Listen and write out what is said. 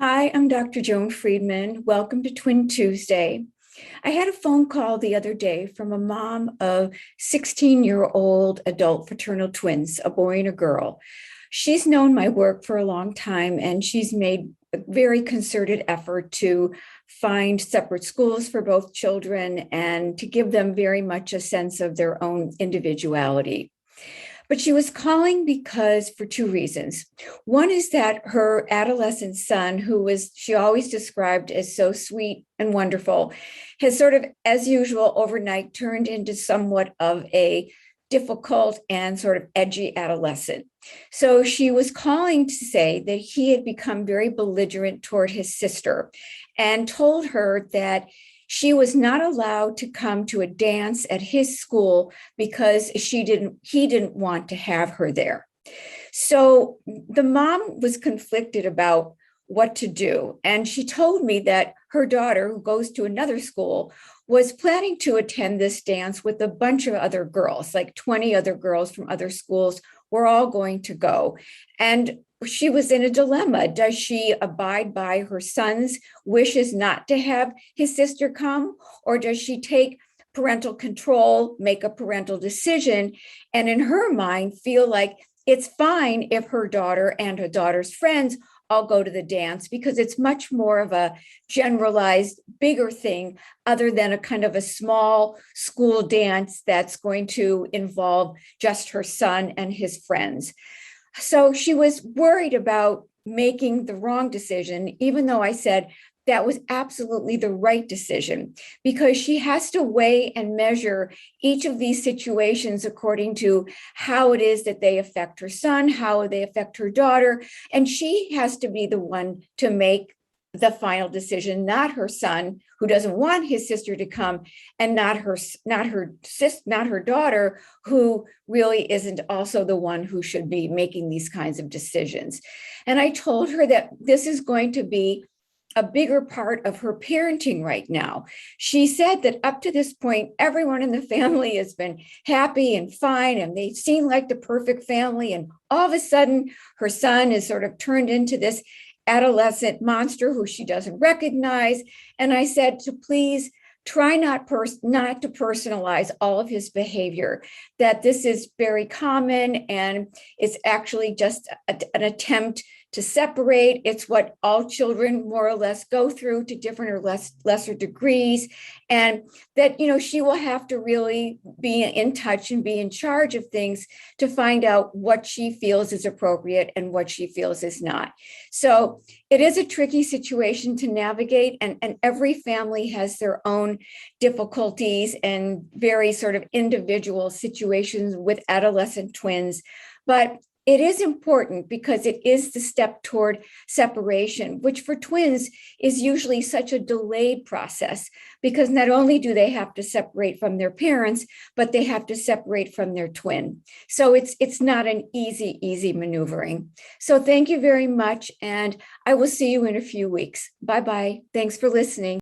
Hi, I'm Dr. Joan Friedman. Welcome to Twin Tuesday. I had a phone call the other day from a mom of 16-year-old adult fraternal twins, a boy and a girl. She's known my work for a long time, and she's made a very concerted effort to find separate schools for both children and to give them very much a sense of their own individuality. But she was calling because for two reasons. One is that her adolescent son, who was she always described as so sweet and wonderful, has sort of, as usual, overnight turned into somewhat of a difficult and sort of edgy adolescent. So she was calling to say that he had become very belligerent toward his sister and told her that she was not allowed to come to a dance at his school because he didn't want to have her there. So the mom was conflicted about what to do. And she told me that her daughter, who goes to another school, was planning to attend this dance with a bunch of other girls, like 20 other girls from other schools were all going to go. And she was in a dilemma. Does she abide by her son's wishes not to have his sister come, or does she take parental control, make a parental decision, and in her mind feel like it's fine if her daughter and her daughter's friends all go to the dance because it's much more of a generalized, bigger thing other than a kind of a small school dance that's going to involve just her son and his friends. So she was worried about making the wrong decision, even though I said that was absolutely the right decision, because she has to weigh and measure each of these situations according to how it is that they affect her son, how they affect her daughter. And she has to be the one to make the final decision, not her son, who doesn't want his sister to come, and not her daughter, who really isn't also the one who should be making these kinds of decisions. And I told her that this is going to be a bigger part of her parenting right now. She said that up to this point, everyone in the family has been happy and fine, and they seem like the perfect family. And all of a sudden, her son is sort of turned into this adolescent monster who she doesn't recognize. And I said to please try not to personalize all of his behavior, that this is very common and it's actually just an attempt to separate. It's what all children more or less go through to different or lesser degrees. And that, she will have to really be in touch and be in charge of things to find out what she feels is appropriate and what she feels is not. So it is a tricky situation to navigate, and every family has their own difficulties and very sort of individual situations with adolescent twins. But it is important because it is the step toward separation, which for twins is usually such a delayed process, because not only do they have to separate from their parents, but they have to separate from their twin. So it's not an easy maneuvering. So thank you very much. And I will see you in a few weeks. Bye-bye. Thanks for listening.